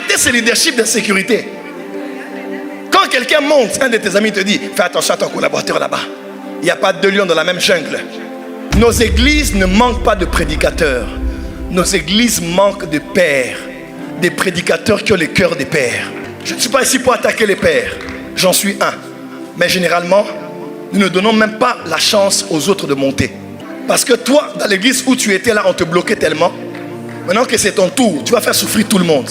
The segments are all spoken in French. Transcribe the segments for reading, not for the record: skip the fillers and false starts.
Arrêtez ce leadership d'insécurité. Quand quelqu'un monte, un de tes amis te dit, fais attention à ton collaborateur là-bas. Il n'y a pas deux lions dans la même jungle. Nos églises ne manquent pas de prédicateurs. Nos églises manquent de pères. Des prédicateurs qui ont le cœur des pères. Je ne suis pas ici pour attaquer les pères. J'en suis un. Mais généralement, nous ne donnons même pas la chance aux autres de monter. Parce que toi, dans l'église où tu étais là, on te bloquait tellement. Maintenant que c'est ton tour, tu vas faire souffrir tout le monde.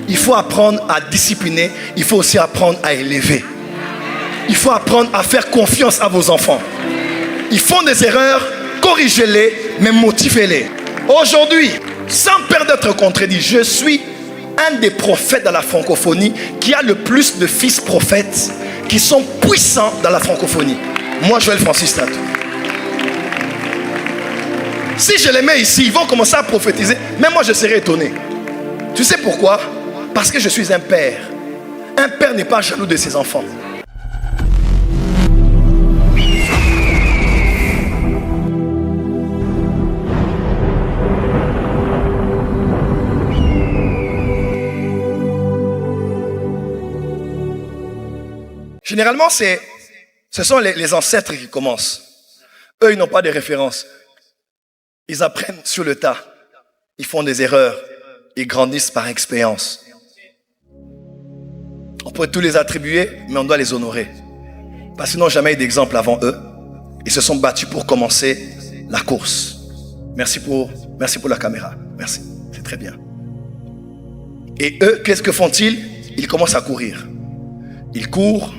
Il faut apprendre à discipliner. Il faut aussi apprendre à élever. Il faut apprendre à faire confiance à vos enfants. Ils font des erreurs, corrigez-les, mais motivez-les. Aujourd'hui, sans peur d'être contredit, je suis un des prophètes dans la francophonie qui a le plus de fils prophètes qui sont puissants dans la francophonie. Moi, Joël Francis Tatou. Si je les mets ici, ils vont commencer à prophétiser. Même moi, je serais étonné. Tu sais pourquoi? Parce que je suis un père. Un père n'est pas jaloux de ses enfants. Généralement, ce sont les ancêtres qui commencent. Eux, ils n'ont pas de référence. Ils apprennent sur le tas. Ils font des erreurs. Ils grandissent par expérience. On peut tous les attribuer, mais on doit les honorer. Parce qu'ils n'ont jamais eu d'exemple avant eux. Ils se sont battus pour commencer la course. Merci pour la caméra. Merci. C'est très bien. Et eux, qu'est-ce que font-ils? Ils commencent à courir. Ils courent.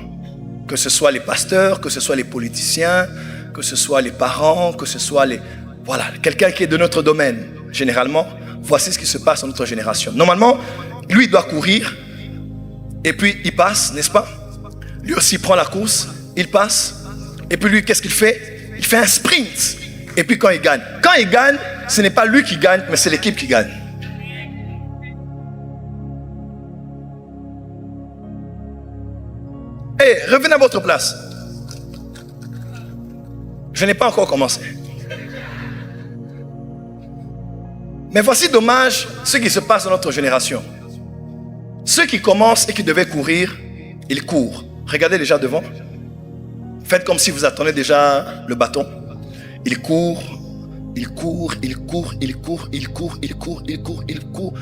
Que ce soit les pasteurs, que ce soit les politiciens, que ce soit les parents, que ce soit voilà, quelqu'un qui est de notre domaine. Généralement, voici ce qui se passe dans notre génération. Normalement, lui il doit courir et puis il passe, n'est-ce pas? Lui aussi prend la course, il passe et puis lui qu'est-ce qu'il fait? Il fait un sprint et puis quand il gagne, ce n'est pas lui qui gagne, mais c'est l'équipe qui gagne. Hey, revenez à votre place. Je n'ai pas encore commencé. Mais voici dommage ce qui se passe dans notre génération. Ceux qui commencent et qui devaient courir, ils courent. Regardez déjà devant. Faites comme si vous attendez déjà le bâton. Ils courent, ils courent, ils courent, ils courent, ils courent, ils courent, ils courent, ils courent,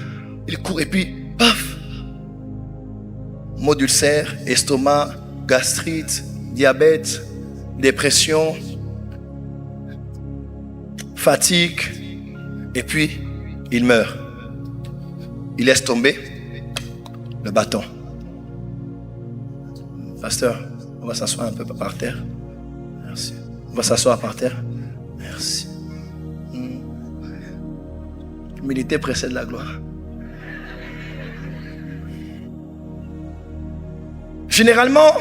ils courent, et puis, paf! Maux d'ulcère, estomac, gastrite, diabète, dépression, fatigue, et puis il meurt. Il laisse tomber le bâton. Pasteur, on va s'asseoir un peu par terre. Merci. On va s'asseoir par terre. Merci. L'humilité précède la gloire. Généralement,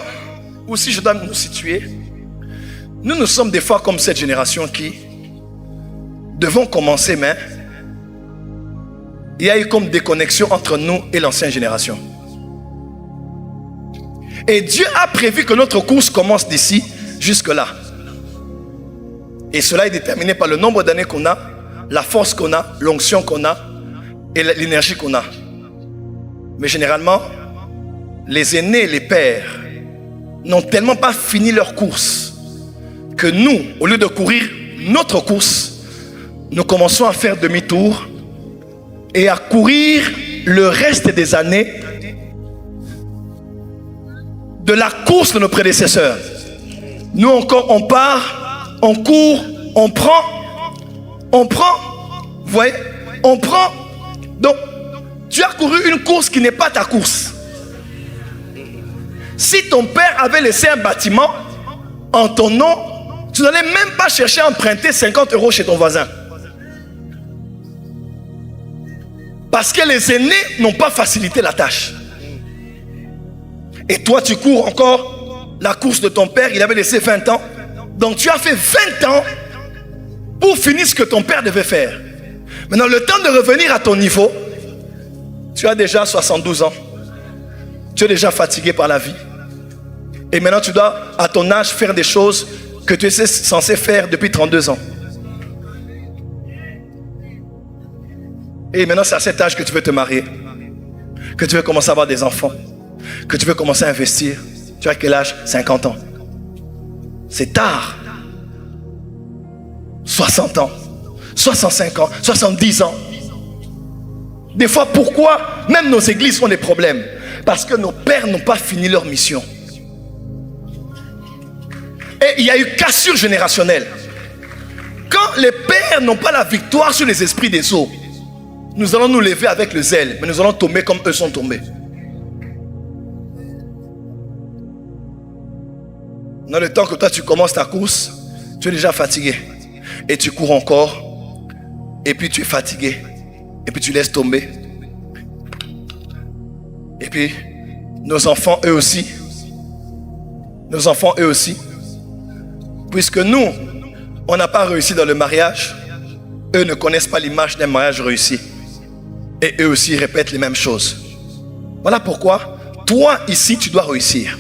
ou si je dois nous situer, nous sommes des fois comme cette génération qui devons commencer, mais il y a eu comme déconnexion entre nous et l'ancienne génération. Et Dieu a prévu que notre course commence d'ici jusque-là. Et cela est déterminé par le nombre d'années qu'on a, la force qu'on a, l'onction qu'on a et l'énergie qu'on a. Mais généralement, les aînés, les pères, n'ont tellement pas fini leur course que nous, au lieu de courir notre course, nous commençons à faire demi-tour et à courir le reste des années de la course de nos prédécesseurs. Nous encore, on part, on court, on prend, vous voyez, on prend. Donc, tu as couru une course qui n'est pas ta course. Si ton père avait laissé un bâtiment en ton nom, tu n'allais même pas chercher à emprunter 50 € chez ton voisin. Parce que les aînés n'ont pas facilité la tâche. Et toi, tu cours encore la course de ton père, il avait laissé 20 ans. Donc tu as fait 20 ans pour finir ce que ton père devait faire. Maintenant, le temps de revenir à ton niveau, tu as déjà 72 ans. Tu es déjà fatigué par la vie. Et maintenant, tu dois, à ton âge, faire des choses que tu es censé faire depuis 32 ans. Et maintenant, c'est à cet âge que tu veux te marier, que tu veux commencer à avoir des enfants, que tu veux commencer à investir. Tu as quel âge? 50 ans. C'est tard. 60 ans, 65 ans, 70 ans. Des fois, pourquoi même nos églises ont des problèmes? Parce que nos pères n'ont pas fini leur mission. Et il y a eu cassure générationnelle. Quand les pères n'ont pas la victoire sur les esprits des eaux, nous allons nous lever avec le zèle, mais nous allons tomber comme eux sont tombés. Dans le temps que toi tu commences ta course, tu es déjà fatigué. Et tu cours encore. Et puis tu es fatigué. Et puis tu laisses tomber. Et puis nos enfants eux aussi. Nos enfants eux aussi. Puisque nous, on n'a pas réussi dans le mariage, eux ne connaissent pas l'image d'un mariage réussi. Et eux aussi répètent les mêmes choses. Voilà pourquoi, toi ici, tu dois réussir.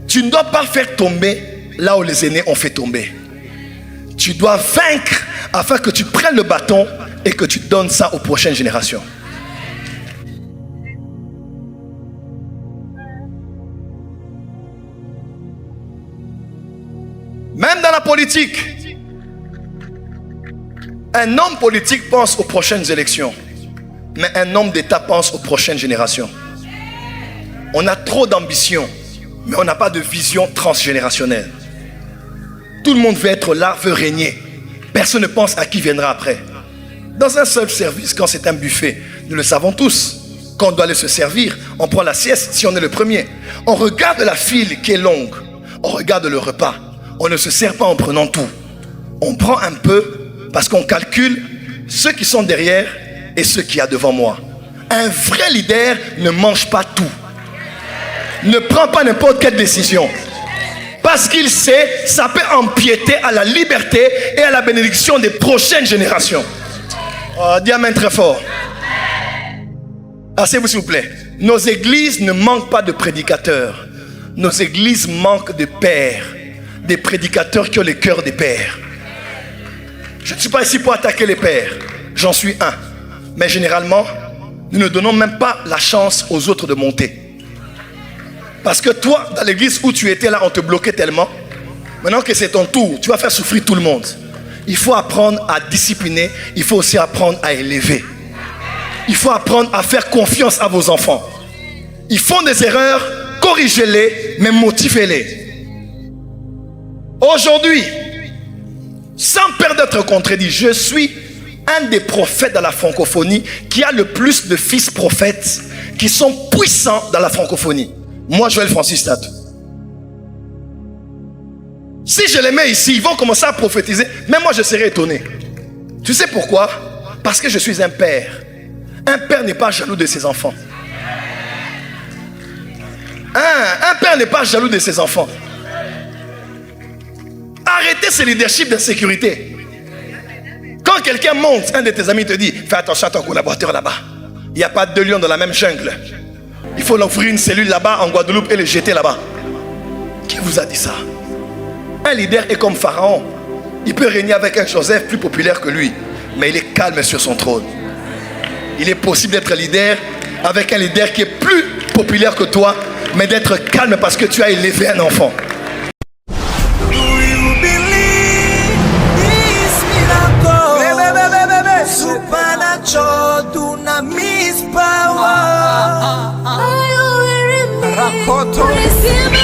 Tu ne dois pas faire tomber là où les aînés ont fait tomber. Tu dois vaincre afin que tu prennes le bâton et que tu donnes ça aux prochaines générations. Même dans la politique, un homme politique pense aux prochaines élections, mais un homme d'État pense aux prochaines générations. On a trop d'ambition, mais on n'a pas de vision transgénérationnelle. Tout le monde veut être là, veut régner. Personne ne pense à qui viendra après. Dans un seul service, quand c'est un buffet, nous le savons tous. Quand on doit aller se servir, on prend la sieste si on est le premier. On regarde la file qui est longue. On regarde le repas. On ne se sert pas en prenant tout. On prend un peu parce qu'on calcule ceux qui sont derrière et ceux qui y a devant moi. Un vrai leader ne mange pas tout. Ne prend pas n'importe quelle décision. Parce qu'il sait, ça peut empiéter à la liberté et à la bénédiction des prochaines générations. Oh, dis amen très fort. Asseyez-vous s'il vous plaît. Nos églises ne manquent pas de prédicateurs. Nos églises manquent de pères. Des prédicateurs qui ont le cœur des pères. Je ne suis pas ici pour attaquer les pères. J'en suis un. Mais généralement, nous ne donnons même pas la chance aux autres de monter. Parce que toi, dans l'église où tu étais là, on te bloquait tellement. Maintenant que c'est ton tour, tu vas faire souffrir tout le monde. Il faut apprendre à discipliner. Il faut aussi apprendre à élever. Il faut apprendre à faire confiance à vos enfants. Ils font des erreurs, corrigez-les, mais motivez-les. Aujourd'hui, sans peur d'être contredit, je suis un des prophètes dans la francophonie qui a le plus de fils prophètes qui sont puissants dans la francophonie. Moi, Joël Francis Tatou. Si je les mets ici, ils vont commencer à prophétiser. Même moi, je serais étonné. Tu sais pourquoi? Parce que je suis un père. Un père n'est pas jaloux de ses enfants. Un père n'est pas jaloux de ses enfants. Arrêtez ce leadership d'insécurité. Quand quelqu'un monte, un de tes amis te dit, fais attention à ton collaborateur là-bas. Il n'y a pas deux lions dans la même jungle. Il faut l'offrir une cellule là-bas en Guadeloupe et le jeter là-bas. Qui vous a dit ça? Un leader est comme Pharaon. Il peut régner avec un Joseph plus populaire que lui, mais il est calme sur son trône. Il est possible d'être leader avec un leader qui est plus populaire que toi, mais d'être calme parce que tu as élevé un enfant. Supernatural dunamis power. Are you hearing me?